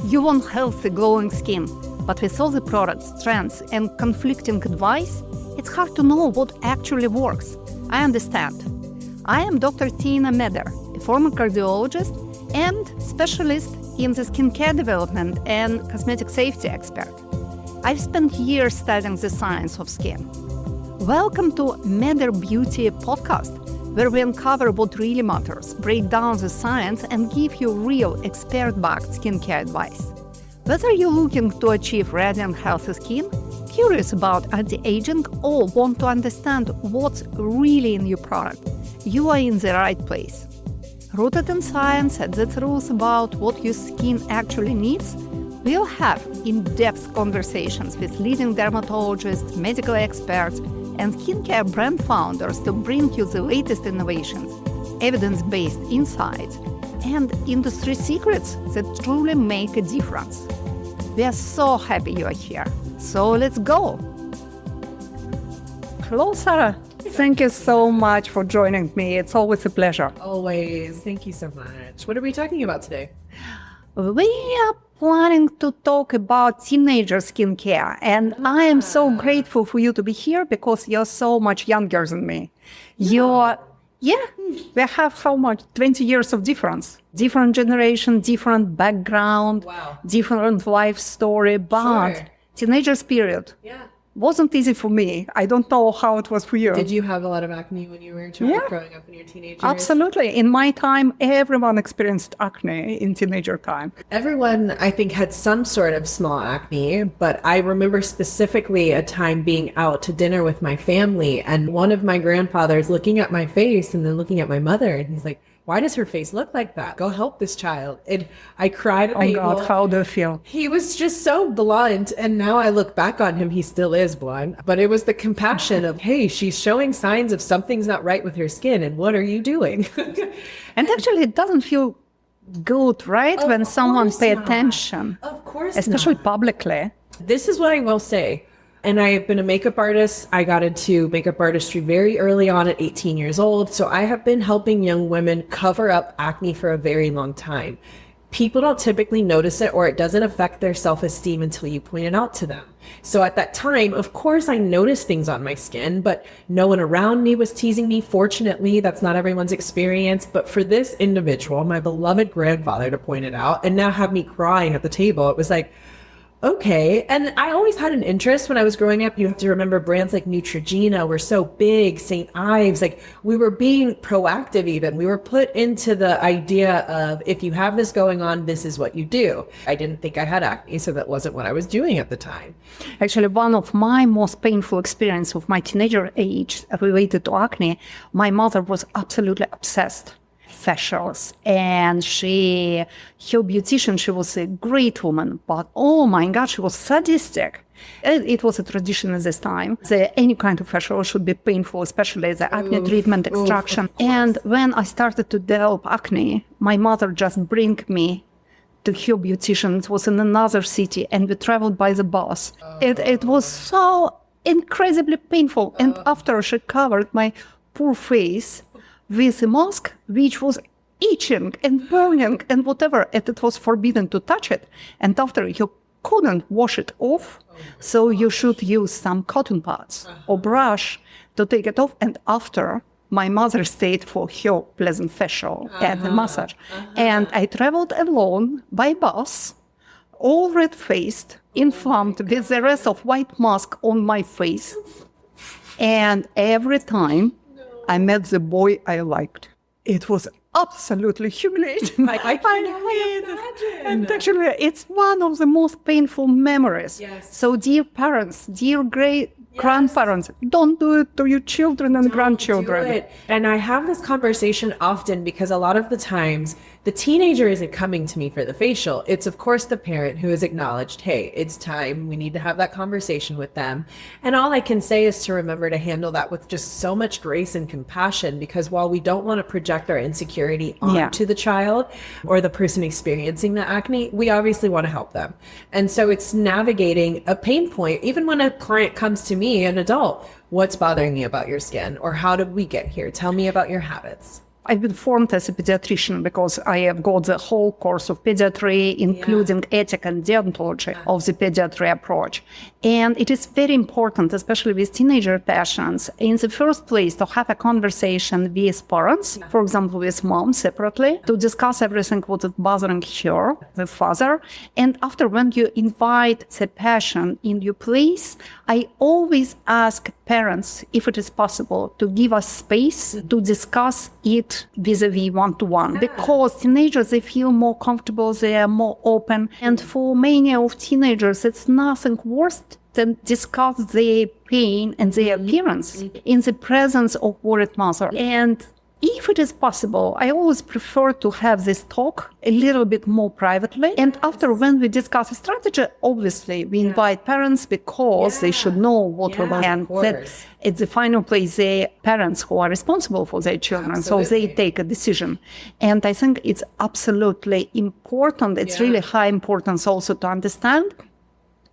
You want healthy, glowing skin, but with all the products, trends, and conflicting advice, it's hard to know what actually works. I understand. I am Dr. Tiina, a former cardiologist and specialist in the skincare development and cosmetic safety expert. I've spent years studying the science of skin. Welcome to Medder Beauty podcast, where we uncover what really matters, break down the science, and give you real expert-backed skincare advice. Whether you're looking to achieve radiant, healthy skin, curious about anti-aging, or want to understand what's really in your product, you are in the right place. Rooted in science and the truth about what your skin actually needs, we'll have in-depth conversations with leading dermatologists, medical experts, and skincare brand founders to bring you the latest innovations, evidence-based insights, and industry secrets that truly make a difference. We are so happy you are here. So let's go. Hello, Sarah. Thank you so much for joining me. It's always a pleasure. Always. Thank you so much. What are we talking about today? We are planning to talk about teenager skincare, and I am so grateful for you to be here because you're so much younger than me. We have how much? 20 years of difference. Different generation, different background, different life story, but teenagers period. Wasn't easy for me. I don't know how it was for you. Did you have a lot of acne when you were a child growing up in your teenage years? Absolutely. In my time, everyone experienced acne in teenager time. Everyone, I think, had some sort of small acne, but I remember specifically a time being out to dinner with my family and one of my grandfathers looking at my face and then looking at my mother, and he's like, "Why does her face look like that? Go help this child." And I cried at the table. Oh God, how do you feel? He was just so blunt. And now I look back on him, he still is blunt. But it was the compassion of, hey, she's showing signs of something's not right with her skin. And what are you doing? And actually, it doesn't feel good, right? When someone pays attention. Of course especially not. publicly. This is what I will say. And I have been a makeup artist. I got into makeup artistry very early on at 18 years old. So I have been helping young women cover up acne for a very long time. People don't typically notice it, or it doesn't affect their self-esteem until you point it out to them. So at that time, of course, I noticed things on my skin, but no one around me was teasing me. Fortunately, that's not everyone's experience. But for this individual, my beloved grandfather, to point it out and now have me crying at the table, it was like, okay. And I always had an interest when I was growing up. You have to remember brands like Neutrogena were so big, St. Ives, like we were being proactive even. We were put into the idea of, if you have this going on, this is what you do. I didn't think I had acne, so that wasn't what I was doing at the time. Actually, one of my most painful experiences of my teenager age related to acne, my mother was absolutely obsessed. Facials, and her beautician, she was a great woman, but oh my God, she was sadistic. It was a tradition at this time. Any kind of facial should be painful, especially the acne treatment, extraction. And when I started to develop acne, my mother just bring me to her beautician. It was in another city, and we traveled by the bus. It was so incredibly painful. And after she covered my poor face with a mask, which was itching and burning and whatever, and it was forbidden to touch it. And after, you couldn't wash it off, so you should use some cotton pads or brush to take it off. And after, my mother stayed for her pleasant facial and a massage. And I traveled alone by bus, all red-faced, inflamed, with the rest of white mask on my face. And every time I met the boy I liked, it was absolutely humiliating. I can imagine. And actually, it's one of the most painful memories. Yes. So dear parents, dear grandparents, don't do it to your children and grandchildren. Do it. And I have this conversation often because a lot of the times the teenager isn't coming to me for the facial. It's of course the parent who has acknowledged, hey, it's time. We need to have that conversation with them. And all I can say is to remember to handle that with just so much grace and compassion, because while we don't want to project our insecurity onto the child or the person experiencing the acne, we obviously want to help them. And so it's navigating a pain point. Even when a client comes to me, an adult, what's bothering you about your skin? Or how did we get here? Tell me about your habits. I've been formed as a pediatrician because I have got the whole course of pediatry, including ethic and deontology of the pediatry approach. And it is very important, especially with teenager patients, in the first place to have a conversation with parents, for example, with mom separately, to discuss everything what is bothering her, the father. And after, when you invite the patient in your place, I always ask parents, if it is possible, to give us space to discuss it vis-a-vis one-to-one. Because teenagers, they feel more comfortable, they are more open. And for many of teenagers, it's nothing worse than discuss their pain and their appearance in the presence of worried mother. And if it is possible, I always prefer to have this talk a little bit more privately. And after, when we discuss a strategy, obviously we invite parents because they should know what we're doing. And that it's the final place, the parents who are responsible for their children. So they take a decision. And I think it's absolutely important. It's really high importance also to understand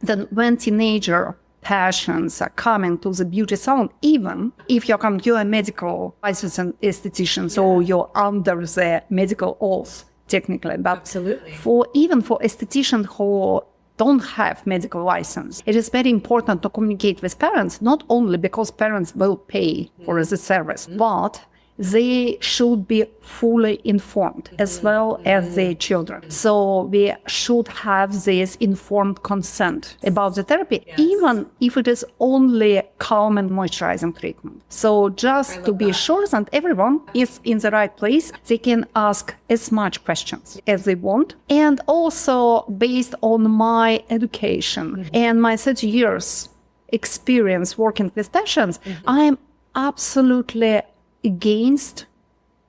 that when teenager patients are coming to the beauty salon, even if you're a medical licensed esthetician, so you're under the medical oath technically, but for estheticians who don't have medical license, it is very important to communicate with parents, not only because parents will pay for the service, but they should be fully informed as well as their children. So we should have this informed consent about the therapy, even if it is only calm and moisturizing treatment. So just to be sure that everyone is in the right place, they can ask as much questions as they want. And also based on my education and my 30 years experience working with patients, I am absolutely against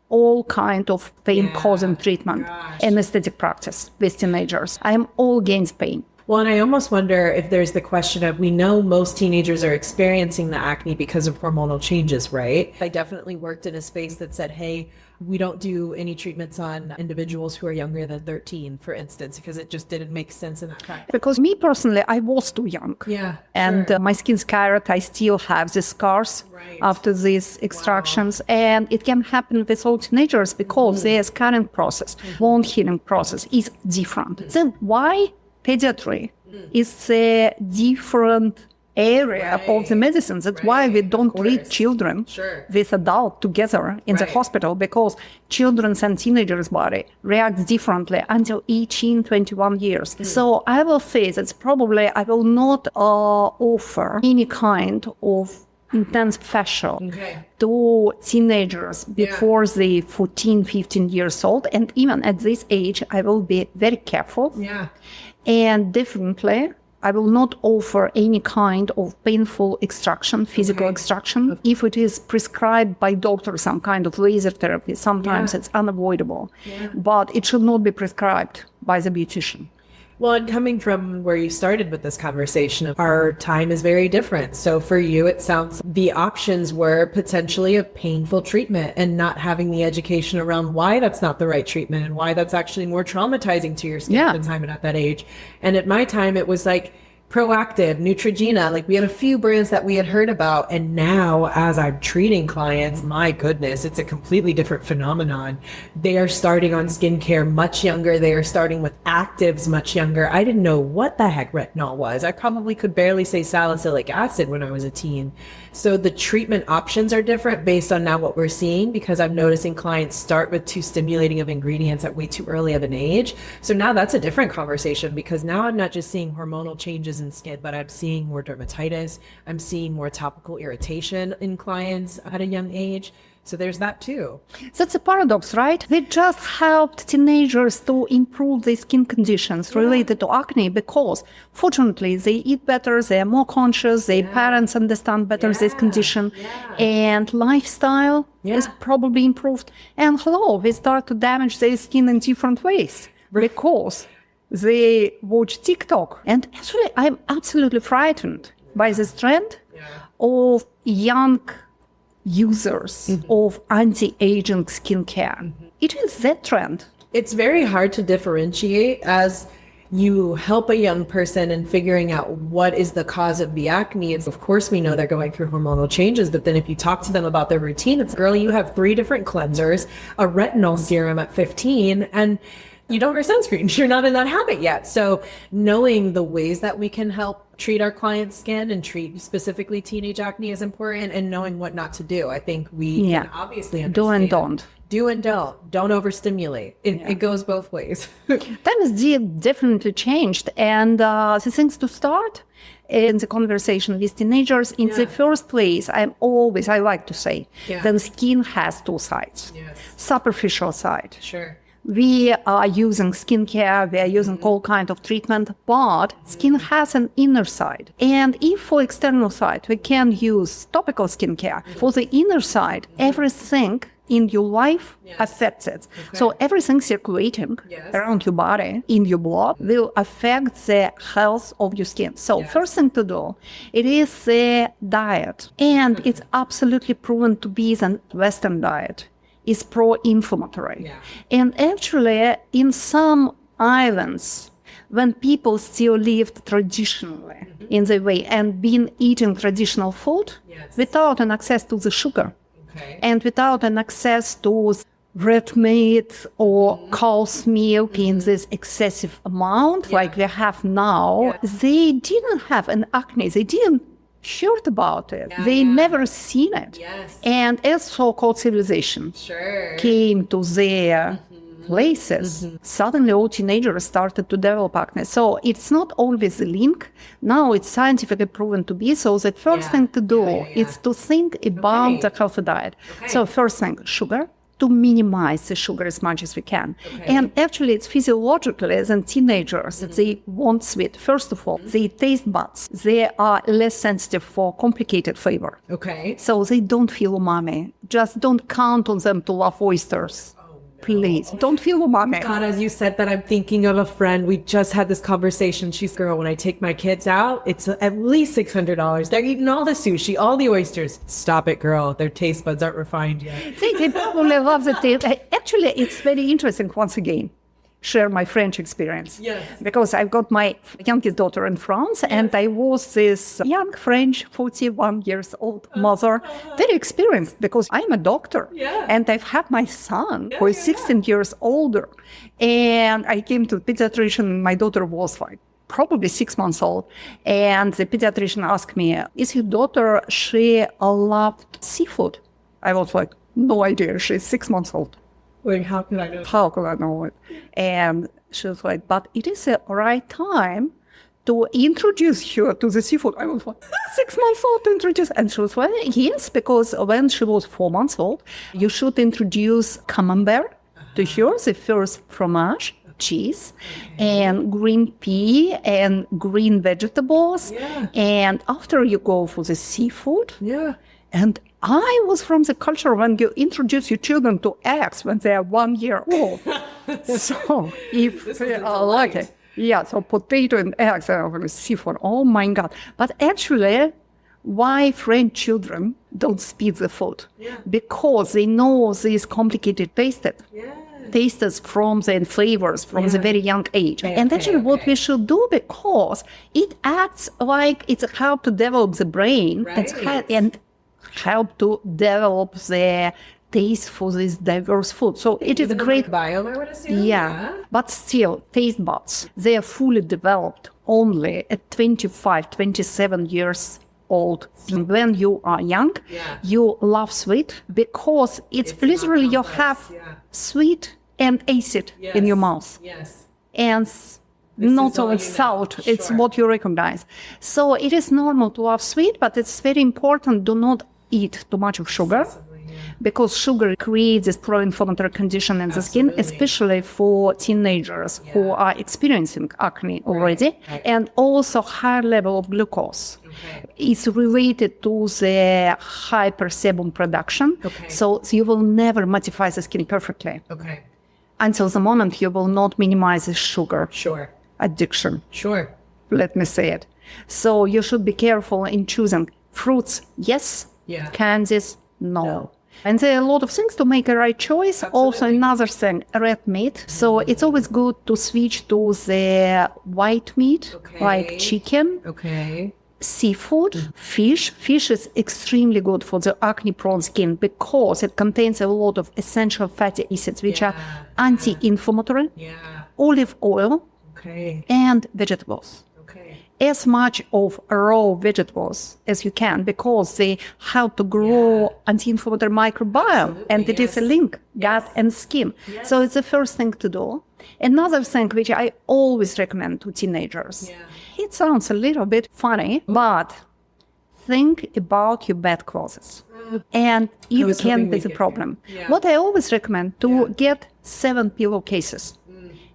all kind of pain-causing treatment and aesthetic practice with teenagers. I am all against pain. Well, and I almost wonder if there's the question of, we know most teenagers are experiencing the acne because of hormonal changes, right? I definitely worked in a space that said, hey, we don't do any treatments on individuals who are younger than 13, for instance, because it just didn't make sense in that practice. Because me personally, I was too young. And my skin scarred, I still have the scars after these extractions. And it can happen with all teenagers because their scarring process, wound healing process is different. Then why pediatry is a different area of the medicine? That's why we don't treat children with adults together in the hospital, because children's and teenagers' body reacts differently until 18, 21 years. So I will say that probably I will not offer any kind of intense facial to teenagers before they 14, 15 years old. And even at this age, I will be very careful. And definitely, I will not offer any kind of painful extraction, physical extraction. If it is prescribed by doctor, some kind of laser therapy, sometimes it's unavoidable. But it should not be prescribed by the beautician. Well, and coming from where you started with this conversation, our time is very different. So for you, it sounds the options were potentially a painful treatment and not having the education around why that's not the right treatment and why that's actually more traumatizing to your skin at the time and at that age. And at my time, it was like Proactive, Neutrogena, like we had a few brands that we had heard about. And now as I'm treating clients, my goodness, it's a completely different phenomenon. They are starting on skincare much younger. They are starting with actives much younger. I didn't know what the heck retinol was. I probably could barely say salicylic acid when I was a teen. So the treatment options are different based on now what we're seeing, because I'm noticing clients start with too stimulating of ingredients at way too early of an age. So now that's a different conversation, because now I'm not just seeing hormonal changes in skin, but I'm seeing more dermatitis. I'm seeing more topical irritation in clients at a young age. So there's that too. That's a paradox, right? We just helped teenagers to improve their skin conditions related to acne, because fortunately they eat better, they are more conscious, their parents understand better this condition, and lifestyle is probably improved. And hello, we start to damage their skin in different ways because they watch TikTok. And actually, I'm absolutely frightened by this trend of young users of anti-aging skincare. It is that trend. It's very hard to differentiate as you help a young person in figuring out what is the cause of the acne. It's, of course, we know they're going through hormonal changes, but then if you talk to them about their routine, it's, girl, you have 3 different cleansers, a retinol serum at 15, and you don't wear sunscreen. You're not in that habit yet. So knowing the ways that we can help treat our clients' skin and treat specifically teenage acne is important, and knowing what not to do. I think we can obviously understand. Do and don't. Do and don't. Don't overstimulate. It goes both ways. Times definitely changed. And the things to start in the conversation with teenagers, in the first place, I like to say, the skin has 2 sides. Yes. Superficial side. Sure. We are using skincare, we are using all kind of treatment, but skin has an inner side. And if for external side, we can use topical skincare, for the inner side, everything in your life affects it. Okay. So everything circulating around your body, in your blood, will affect the health of your skin. So first thing to do, it is the diet. And it's absolutely proven to be the Western diet is pro-inflammatory. Yeah. And actually, in some islands, when people still lived traditionally in the way and been eating traditional food without an access to the sugar and without an access to red meat or cow's milk in this excessive amount like we have now, they didn't have an acne. They didn't heard about it. They never seen it. Yes. And as so-called civilization came to their places, suddenly all teenagers started to develop acne. So it's not always a link. Now it's scientifically proven to be. So the first thing to do is to think about the healthy diet. So first thing, sugar. To minimize the sugar as much as we can. And actually, it's physiologically, as in teenagers, they want sweet. First of all, their taste buds, they are less sensitive for complicated flavor. So they don't feel umami. Just don't count on them to love oysters. Please, don't feel umami. God, as you said that, I'm thinking of a friend. We just had this conversation. She's, girl, when I take my kids out, it's at least $600. They're eating all the sushi, all the oysters. Stop it, girl. Their taste buds aren't refined yet. They probably love the taste. Actually, it's very interesting, once again, share my French experience. Because I've got my youngest daughter in France, and I was this young French, 41 years old mother, very experienced because I'm a doctor. And I've had my son, who is 16 years older. And I came to the pediatrician, my daughter was like probably 6 months old. And the pediatrician asked me, is your daughter, she loved seafood? I was like, no idea, she's 6 months old. Like, how could I know? How could I know it? And she was like, but it is the right time to introduce her to the seafood. I was like, 6 months old to introduce. And she was like, yes, because when she was 4 months old, you should introduce camembert to her, the first fromage, cheese, and green pea and green vegetables. And after you go for the seafood. And I was from the culture when you introduce your children to eggs when they are 1 year old. So if I like it. So potato and eggs and seafood. Oh my God. But actually, why French children don't speak the food? Because they know these complicated tastes from the flavors from the very young age. And actually what we should do, because it acts like it's help to develop the brain and help to develop the taste for this diverse food. So it is great. Microbiome, I would assume. But still, taste buds, they are fully developed only at 25, 27 years old. When you are young, you love sweet because it's literally you have sweet and acid in your mouth. And not only salt, it's what you recognize. So it is normal to love sweet, but it's very important, do not eat too much of sugar, because sugar creates this pro-inflammatory condition in the skin, especially for teenagers who are experiencing acne already, and also higher level of glucose. It's related to the hypersebum production, so you will never mattify the skin perfectly until the moment you will not minimize the sugar addiction. Let me say it. So you should be careful in choosing fruits, yes, candies, no. And there are a lot of things to make a right choice. Also, another thing, red meat. So it's always good to switch to the white meat, like chicken. Seafood, fish. Fish is extremely good for the acne-prone skin because it contains a lot of essential fatty acids, which are anti-inflammatory, olive oil, and vegetables. As much of raw vegetables as you can because they help to grow anti-inflammatory microbiome, and it is a link, gut and skin. So it's the first thing to do. Another thing which I always recommend to teenagers, it sounds a little bit funny, but think about your bed clothes. And it can be the problem. What I always recommend to get 7 pillowcases.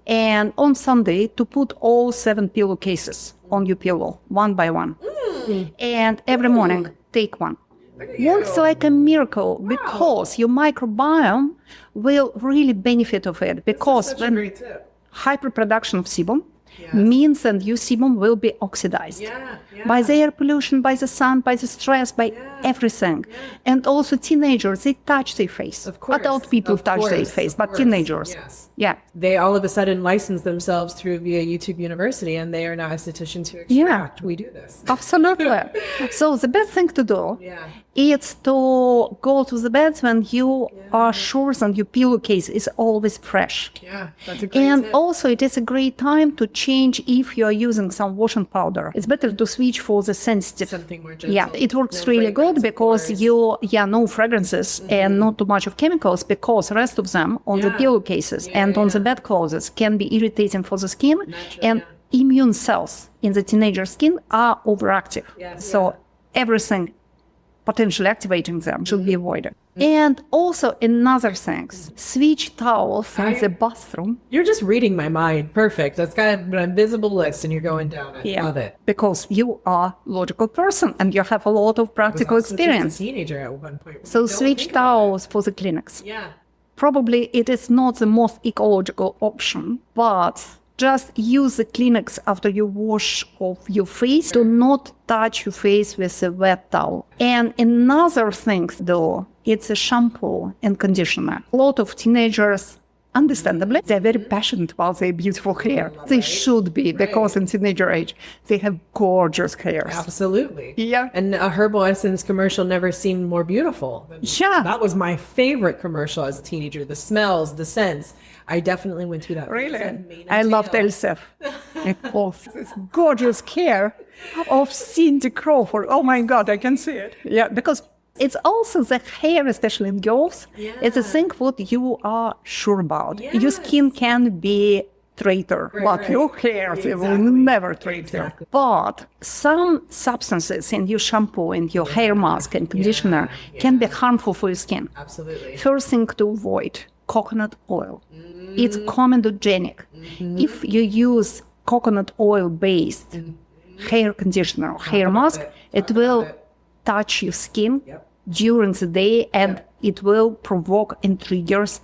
And on Sunday, to put all 7 pillowcases on your pillow, one by one. And every morning, take one. Works like a miracle because your microbiome will really benefit of it. Because when hyperproduction of sebum means that your sebum will be oxidized by the air pollution, by the sun, by the stress, by everything. And also teenagers, they touch their face. Adult people touch their face, but teenagers, they all of a sudden license themselves through via YouTube University, and they are now estheticians to extract. We do this. Absolutely. So the best thing to do is to go to the bed when you are sure that your pillowcase is always fresh. That's a great And tip. also it is a great time to change if you are using some washing powder. It's better to switch for the sensitive. Something more gentle. It works really good because no fragrances and not too much of chemicals, because the rest of them on the pillowcases and on the bed clothes can be irritating for the skin. And immune cells in the teenager skin are overactive. So everything potentially activating them should be avoided. And also another thing, switch towel from the bathroom. You're just reading my mind. Perfect. That's kind of an invisible list, and you're going down it. Love it. Because you are a logical person and you have a lot of practical experience. Just a teenager at one point. So switch towels for the clinics. Probably it is not the most ecological option, but just use the Kleenex after you wash off your face. Do not touch your face with a wet towel. And another thing though, it's a shampoo and conditioner. A lot of teenagers, understandably, they're very passionate about their beautiful hair. They should be, because in teenager age, they have gorgeous hairs. Absolutely. Yeah. And a herbal essence commercial never seemed more beautiful. That was my favorite commercial as a teenager. The smells, the scents. I definitely went through that. Really? I loved Elsef. This gorgeous hair of Cindy Crawford. Oh my God, I can see it. Yeah, because it's also the hair, especially in girls. It's a thing what you are sure about. Your skin can be traitor, but your hair will never traitor. But some substances in your shampoo and your hair mask and conditioner can be harmful for your skin. Absolutely. First thing to avoid, coconut oil. It's comedogenic. If you use coconut oil based hair conditioner, hair mask, it will touch your skin during the day, and it will provoke and triggers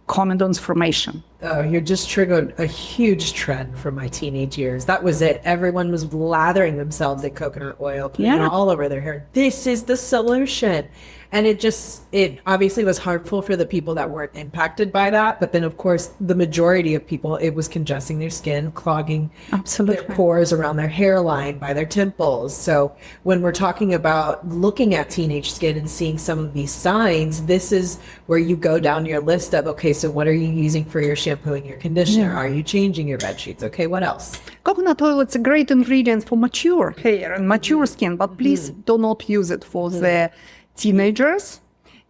comedons formation. Oh, you just triggered a huge trend from my teenage years. That was it. Everyone was lathering themselves in coconut oil, putting it all over their hair. This is the solution. And it obviously was harmful for the people that weren't impacted by that. But then, of course, the majority of people, it was congesting their skin, clogging their pores around their hairline, by their temples. So when we're talking about looking at teenage skin and seeing some of these signs, this is where you go down your list of, okay, so what are you using for your shampoo and your conditioner? Are you changing your bed sheets? Okay, what else? Coconut oil, it's a great ingredient for mature hair and mature skin, but please do not use it for the teenagers.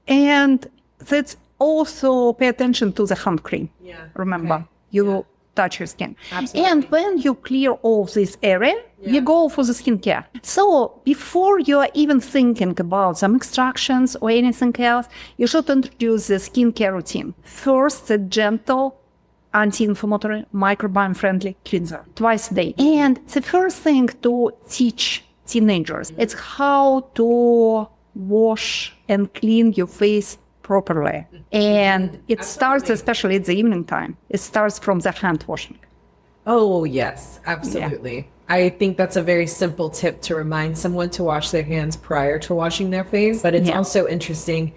And that's also pay attention to the hand cream. Remember, you will touch your skin. And when you clear off this area, you go for the skincare. So before you are even thinking about some extractions or anything else, you should introduce the skincare routine. First, the gentle anti-inflammatory, microbiome-friendly cleanser twice a day. And the first thing to teach teenagers, it's how to wash and clean your face properly. And it starts, especially at the evening time, it starts from the hand washing. Oh, yes, absolutely. I think that's a very simple tip to remind someone to wash their hands prior to washing their face. But it's also interesting.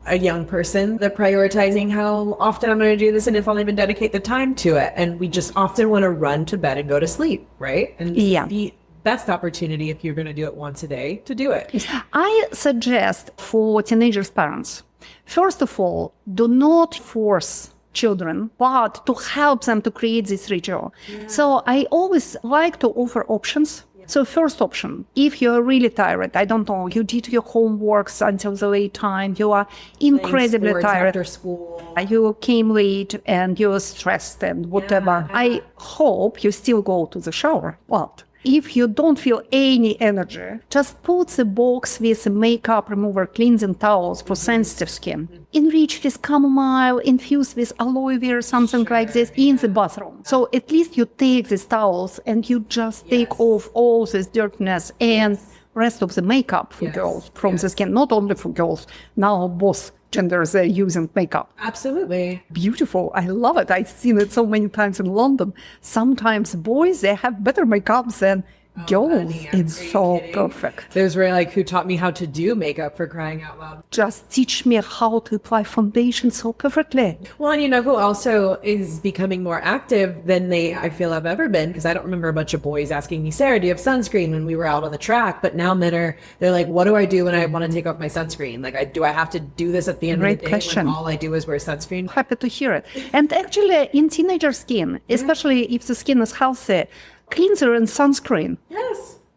a young person, they're prioritizing how often I'm going to do this and if I'll even dedicate the time to it. And we just often want to run to bed and go to sleep, right? And this is the best opportunity if you're going to do it once a day to do it. I suggest for teenagers' parents, first of all, do not force children, but to help them to create this ritual. So I always like to offer options. So first option, if you're really tired, I don't know, you did your homeworks until the late time, you are incredibly tired. After school. You came late and you're stressed and whatever. I hope you still go to the shower. But if you don't feel any energy, just put the box with makeup remover cleansing towels for sensitive skin. Enriched with chamomile, infused with aloe vera, something like this, in the bathroom. So at least you take these towels and you just take off all this dirtiness and rest of the makeup for girls from the skin, not only for girls. Now both genders are using makeup. Absolutely. Beautiful. I love it. I've seen it so many times in London. Sometimes boys, they have better makeup than girls. It's so perfect. Those were like who taught me how to do makeup, for crying out loud. Just teach me how to apply foundation so perfectly. Well, and you know who also is becoming more active than they, I feel, have ever been? Because I don't remember a bunch of boys asking me, Sarah, do you have sunscreen when we were out on the track? But now they're like, what do I do when I want to take off my sunscreen? Like, do I have to do this at the end of the day question. when all I do is wear sunscreen? Happy to hear it. And actually, in teenager skin, especially if the skin is healthy, cleanser and sunscreen,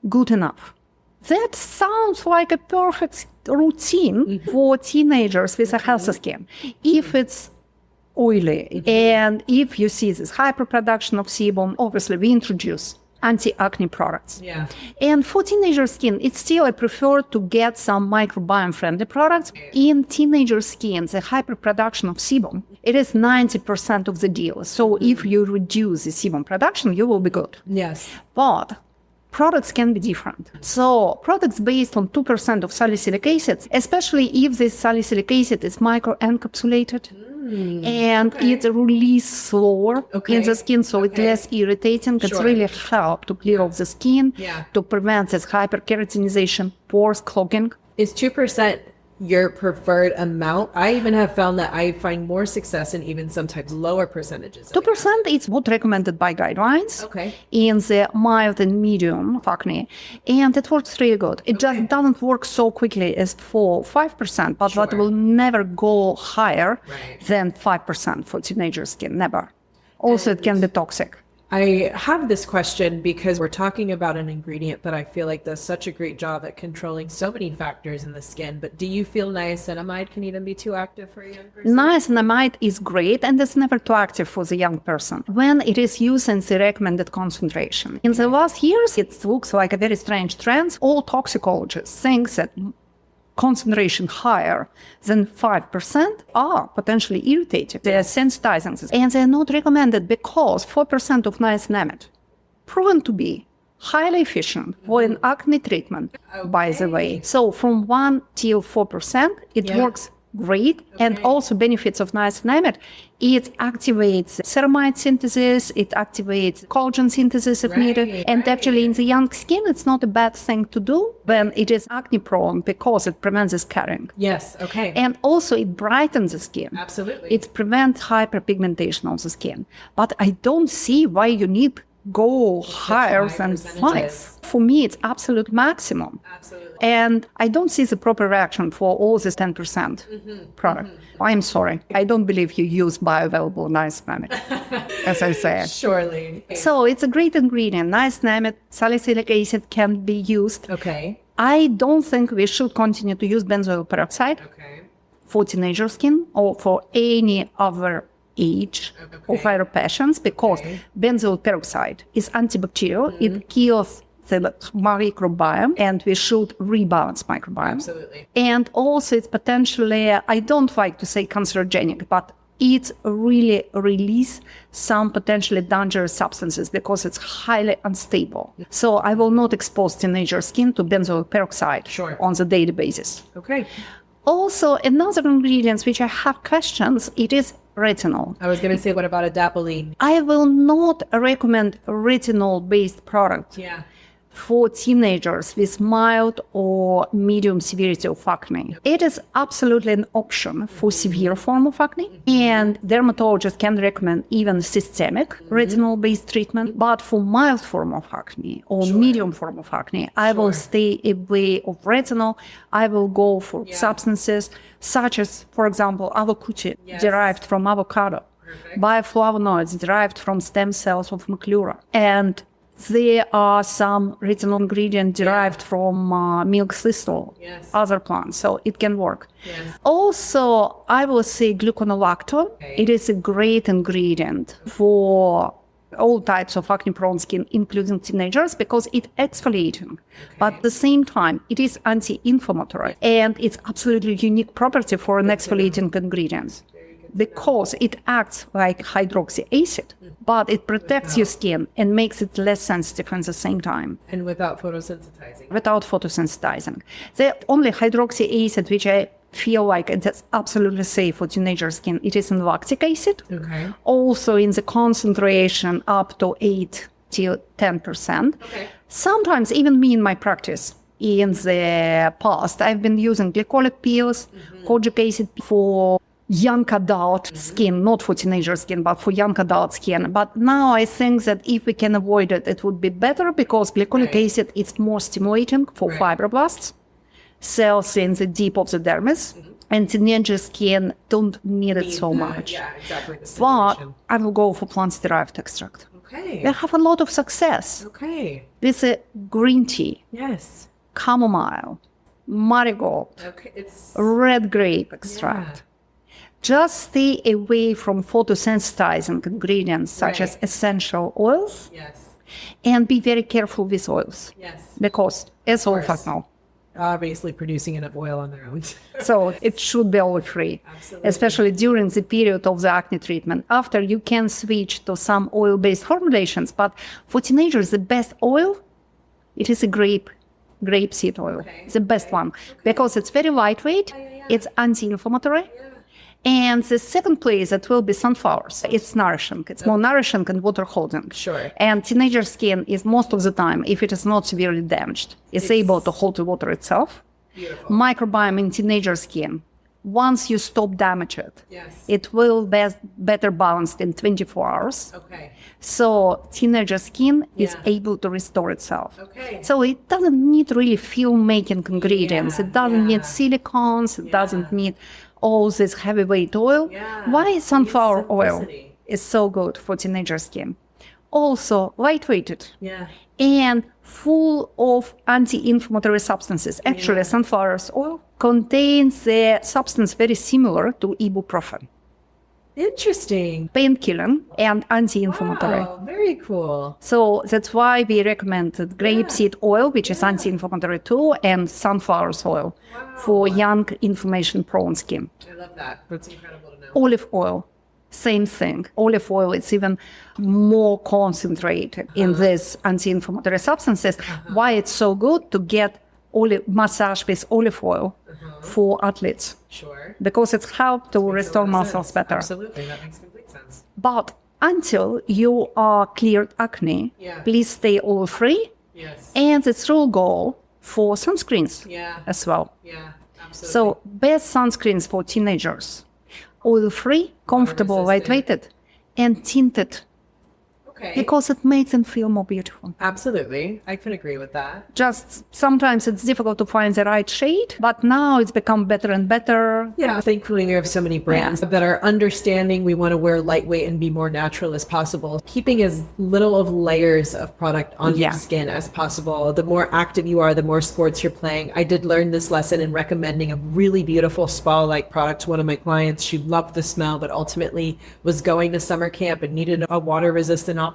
good enough. That sounds like a perfect routine for teenagers with a healthy skin. If it's oily and if you see this hyperproduction of sebum, obviously we introduce anti-acne products. And for teenager skin, it's still I prefer to get some microbiome-friendly products. In teenager skin, the hyperproduction of sebum, it is 90% of the deal. So if you reduce the sebum production, you will be good. But products can be different. So products based on 2% of salicylic acid, especially if this salicylic acid is microencapsulated, and it releases slower in the skin, so it's less irritating. It's really help to clear off the skin, to prevent this hyperkeratinization, pores clogging. Is 2% your preferred amount? I even have found that I find more success in even sometimes lower percentages. 2% is what recommended by guidelines in the mild and medium acne, and it works really good. It just doesn't work so quickly as for 5%, but that will never go higher than 5% for teenager skin, never. Also, it can be toxic. I have this question because we're talking about an ingredient that I feel like does such a great job at controlling so many factors in the skin. But do you feel niacinamide can even be too active for a young person? Niacinamide is great and it's never too active for the young person when it is used in the recommended concentration. In the last years, it looks like a very strange trend. All toxicologists think that concentration higher than 5% are potentially irritating. They are sensitizing, and they are not recommended because 4% of niacinamide proven to be highly efficient for an acne treatment, by the way. So from 1 till 4%, it works great. And also benefits of niacinamide, it activates ceramide synthesis, it activates collagen synthesis if needed. And actually in the young skin, it's not a bad thing to do when it is acne prone because it prevents the scarring. And also it brightens the skin. It prevents hyperpigmentation of the skin. But I don't see why you need go higher than 5. For me, it's absolute maximum. And I don't see the proper reaction for all this 10% product. I'm sorry. I don't believe you use bioavailable niacinamide, as I said. Surely. So it's a great ingredient. Niacinamide, salicylic acid can be used. I don't think we should continue to use benzoyl peroxide for teenager skin or for any other age of our patients because benzoyl peroxide is antibacterial. It kills the microbiome and we should rebalance microbiome. And also it's potentially, I don't like to say cancerogenic, but it really release some potentially dangerous substances because it's highly unstable. So I will not expose teenager skin to benzoyl peroxide on the daily basis. Also, another ingredient which I have questions, it is retinol. I was going to say, what about adapalene? I will not recommend retinol-based product for teenagers with mild or medium severity of acne. It is absolutely an option for severe form of acne, and dermatologists can recommend even systemic retinol-based treatment. But for mild form of acne or medium form of acne, I will stay away of retinol. I will go for substances such as, for example, avocutine derived from avocado, bioflavonoids derived from stem cells of macula, and there are some retinol ingredients derived from milk thistle, other plants, so it can work. Also, I will say gluconolactone. It is a great ingredient for all types of acne-prone skin, including teenagers, because it's exfoliating. But at the same time, it is anti-inflammatory, and it's absolutely unique property for an exfoliating ingredient, because it acts like hydroxy acid, but it protects your skin and makes it less sensitive at the same time. And without photosensitizing. Without photosensitizing. The only hydroxy acid which I feel like it's absolutely safe for teenager skin, it is in lactic acid. Also in the concentration up to 8 to 10%. Sometimes even me in my practice, in the past, I've been using glycolic pills, kojic acid for young adult skin, not for teenager skin, but for young adult skin. But now I think that if we can avoid it, it would be better, because glycolic acid is more stimulating for fibroblasts, cells in the deep of the dermis, and teenager skin don't need it so much. But I will go for plant-derived extract. They have a lot of success. With a green tea, chamomile, marigold, red grape extract. Just stay away from photosensitizing ingredients such as essential oils, and be very careful with oils, because as all of us know, obviously producing enough oil on their own. so it should be oil-free, especially during the period of the acne treatment. After, you can switch to some oil-based formulations, but for teenagers, the best oil, it is a grapeseed oil, the best one, because it's very lightweight, it's anti-inflammatory. And the second place, that will be sunflowers. It's nourishing. It's more nourishing and water holding. And teenager skin is most of the time, if it is not severely damaged, is able to hold the water itself. Microbiome in teenager skin, once you stop damage it, it will be better balanced in 24 hours. So teenager skin is able to restore itself. So it doesn't need really film-making ingredients. It doesn't need silicones. It doesn't need all this heavyweight oil. Why sunflower oil is so good for teenager skin? Also lightweighted and full of anti-inflammatory substances. Actually, sunflower oil contains a substance very similar to ibuprofen. Interesting. Painkilling and anti-inflammatory. Wow, very cool. So that's why we recommended grapeseed oil, which is anti-inflammatory too, and sunflower oil for young inflammation-prone skin. I love that. That's incredible to know. Olive oil, same thing. Olive oil is even more concentrated in these anti-inflammatory substances. Why it's so good to get massage with olive oil for athletes. Because it's helped to restore muscles better. Absolutely, that makes complete sense. But until you are cleared acne, please stay oil-free. And it's real goal for sunscreens as well. Absolutely. So best sunscreens for teenagers: oil-free, comfortable, lightweighted, and tinted. Because it makes them feel more beautiful. Absolutely. I can agree with that. Just sometimes it's difficult to find the right shade, but now it's become better and better. Thankfully, we have so many brands that are understanding we want to wear lightweight and be more natural as possible. Keeping as little of layers of product on your skin as possible. The more active you are, the more sports you're playing. I did learn this lesson in recommending a really beautiful spa-like product to one of my clients. She loved the smell, but ultimately was going to summer camp and needed a water-resistant option.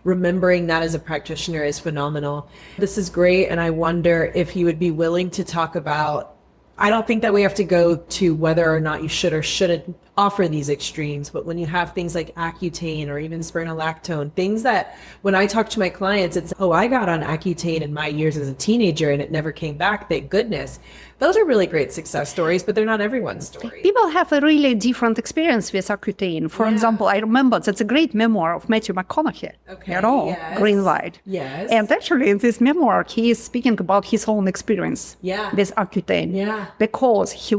Remembering that as a practitioner is phenomenal. This is great, and I wonder if you would be willing to talk about, I don't think that we have to go to whether or not you should or shouldn't offer these extremes, but when you have things like Accutane or even spironolactone, things that when I talk to my clients, it's, I got on Accutane in my years as a teenager and it never came back, thank goodness. Those are really great success stories, but they're not everyone's story. People have a really different experience with Accutane. For example, I remember that's a great memoir of Matthew McConaughey. Okay, At all, yes. Green Light. Yes. And actually, in this memoir, he is speaking about his own experience with Accutane. Yeah. Because he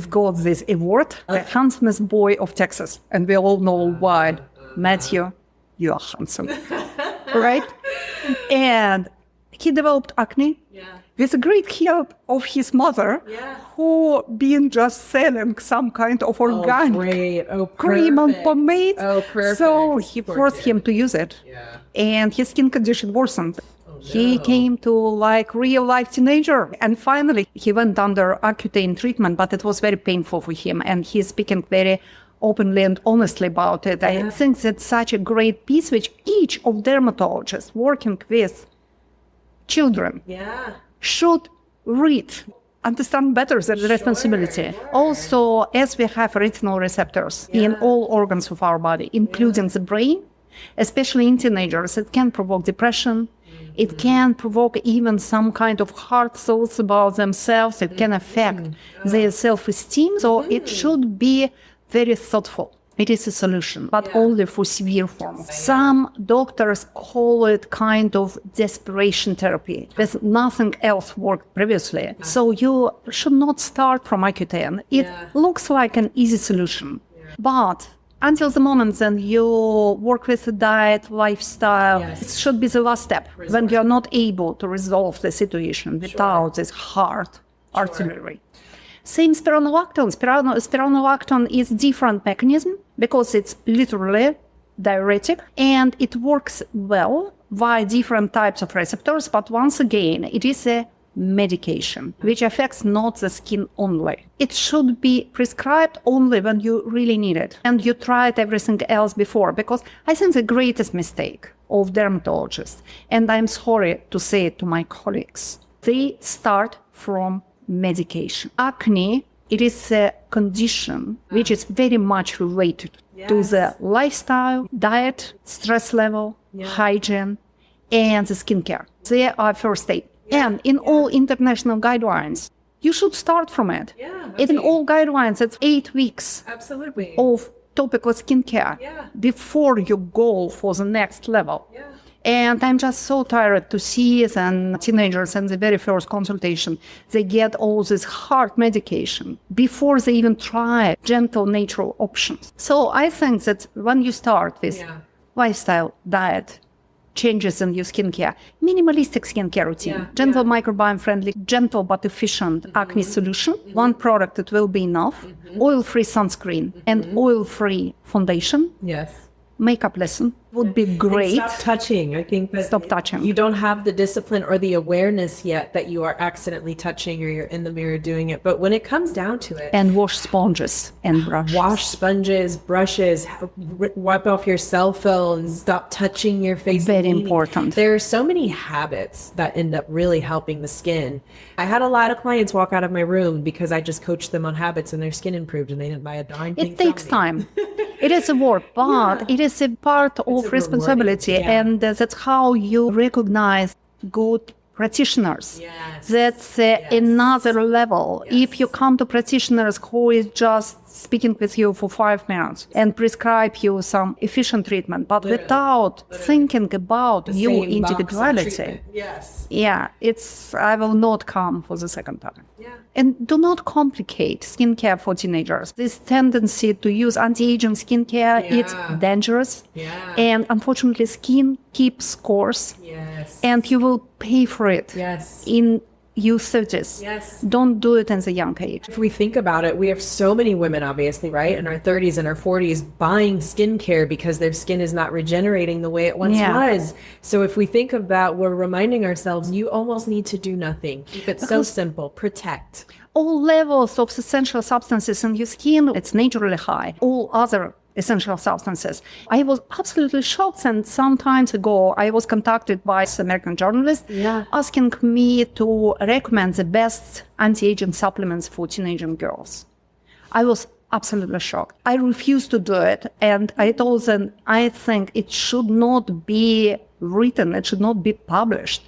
got this award, the handsomest boy of Texas. And we all know why. Matthew, you are handsome. Right? And he developed acne with a great help of his mother, who been just selling some kind of organic cream and pomade. Oh, perfect. So he forced him to use it. Yeah. And his skin condition worsened. He came to like real life teenager. And finally, he went under Accutane treatment, but it was very painful for him. And he's speaking very openly and honestly about it. I think that's such a great piece which each of dermatologists working with children should read, understand better the responsibility. Also, as we have retinal receptors in all organs of our body, including the brain, especially in teenagers, it can provoke depression. It can provoke even some kind of hard thoughts about themselves. It can affect their self-esteem. So it should be very thoughtful. It is a solution, but only for severe forms. Some doctors call it kind of desperation therapy, because nothing else worked previously. So you should not start from Accutane. It looks like an easy solution, but until the moment then you work with the diet, lifestyle, it should be the last step when you're not able to resolve the situation without this hard artillery. Same spironolactone. Spironolactone is different mechanism because it's literally diuretic and it works well via different types of receptors. But once again, it is a medication which affects not the skin only. It should be prescribed only when you really need it and you tried everything else before, because I think the greatest mistake of dermatologists, and I'm sorry to say it to my colleagues, they start from medication. Acne, it is a condition which is very much related to the lifestyle, diet, stress level, hygiene, and the skincare. They are first aid. And in all international guidelines, you should start from it. In all guidelines, it's 8 weeks of topical skincare before you go for the next level. And I'm just so tired to see then teenagers in the very first consultation, they get all this hard medication before they even try gentle natural options. So I think that when you start with lifestyle, diet, changes in your skincare, minimalistic skincare routine, gentle microbiome friendly, gentle but efficient acne solution, one product that will be enough, oil-free sunscreen and oil-free foundation. Makeup lesson would be great. And stop touching. I think that stop touching. You don't have the discipline or the awareness yet that you are accidentally touching or you're in the mirror doing it. But when it comes down to it, and wash sponges and brushes. Wash sponges, brushes, wipe off your cell phones, stop touching your face. Very important. There are so many habits that end up really helping the skin. I had a lot of clients walk out of my room because I just coached them on habits and their skin improved and they didn't buy a darn thing. It takes time. It is a work, but it is a part of responsibility, and that's how you recognize good practitioners. That's another level. If you come to practitioners who is just speaking with you for 5 minutes and prescribe you some efficient treatment, but without thinking about your individuality, I will not come for the second time. And do not complicate skincare for teenagers. This tendency to use anti-aging skincare, it's dangerous. And unfortunately, skin keeps scores. And you will pay for it in your 30s. Don't do it in the young age. If we think about it, we have so many women, obviously, right, in our 30s and our 40s buying skincare because their skin is not regenerating the way it once was. So if we think of that, we're reminding ourselves, you almost need to do nothing. Keep it so simple. Protect. All levels of essential substances in your skin, it's naturally high. All other essential substances. I was absolutely shocked, and some time ago I was contacted by an American journalist asking me to recommend the best anti-aging supplements for teenage girls. I was absolutely shocked. I refused to do it, and I told them I think it should not be written, it should not be published.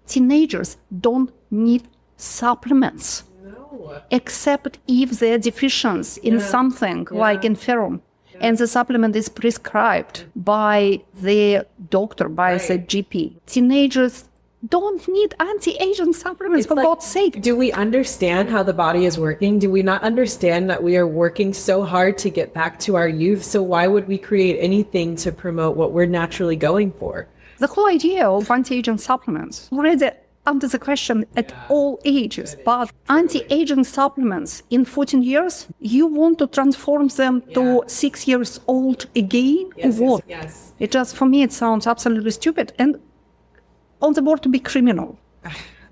Teenagers don't need supplements, No. except if they're deficient in something like in ferrum. And the supplement is prescribed by the doctor, by the GP. Teenagers don't need anti-aging supplements, for God's sake. Do we understand how the body is working? Do we not understand that we are working so hard to get back to our youth? So why would we create anything to promote what we're naturally going for? The whole idea of anti-aging supplements already under the question at all ages. But anti-aging supplements in 14 years, you want to transform them to 6 years old again? Or what? Yes. It just, for me, it sounds absolutely stupid and on the board to be criminal.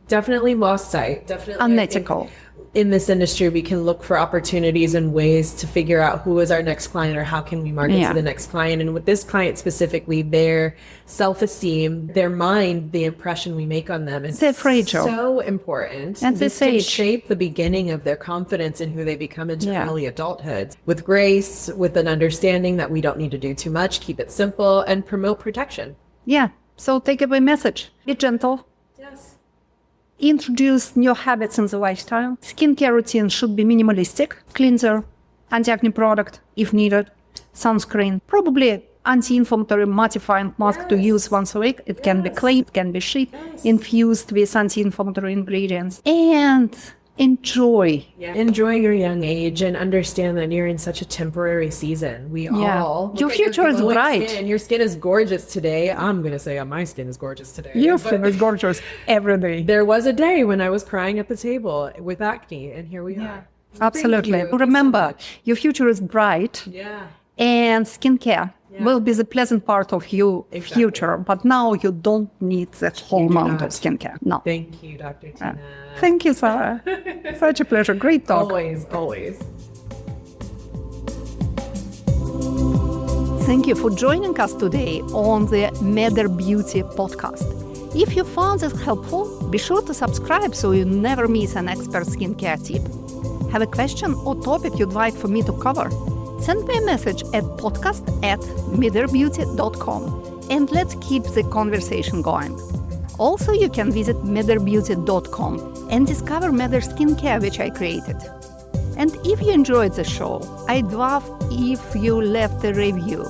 Definitely lost sight. Definitely Unethical. In this industry, we can look for opportunities and ways to figure out who is our next client or how can we market to the next client. And with this client specifically, their self-esteem, their mind, the impression we make on them is so important. And this can shape the beginning of their confidence in who they become into early adulthood. With grace, with an understanding that we don't need to do too much, keep it simple, and promote protection. Yeah. So take away message. Be gentle. Yes. Introduce new habits in the lifestyle. Skincare routine should be minimalistic. Cleanser, anti-acne product if needed, sunscreen, probably anti-inflammatory mattifying mask to use once a week. It can be clay, it can be sheet, infused with anti-inflammatory ingredients. And enjoy. Enjoy your young age and understand that you're in such a temporary season. We all your future is bright. And your skin is gorgeous today. I'm gonna say my skin is gorgeous today. Your skin is gorgeous every day. There was a day when I was crying at the table with acne, and here we are. Absolutely. Remember, your future is bright. Yeah. And skincare will be the pleasant part of your future. But now you don't need that whole amount of skincare. No. Thank you, Dr. Tiina. Thank you, Sarah. Such a pleasure. Great talk. Always, always. Thank you for joining us today on the Mother Beauty podcast. If you found this helpful, be sure to subscribe so you never miss an expert skincare tip. Have a question or topic you'd like for me to cover? Send me a message at podcast@motherbeauty.com and let's keep the conversation going. Also, you can visit motherbeauty.com and discover Mother Skincare, which I created. And if you enjoyed the show, I'd love if you left a review.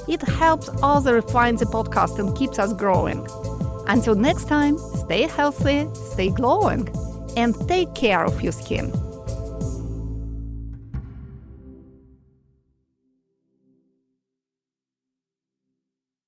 It helps others find the podcast and keeps us growing. Until next time, stay healthy, stay glowing, and take care of your skin.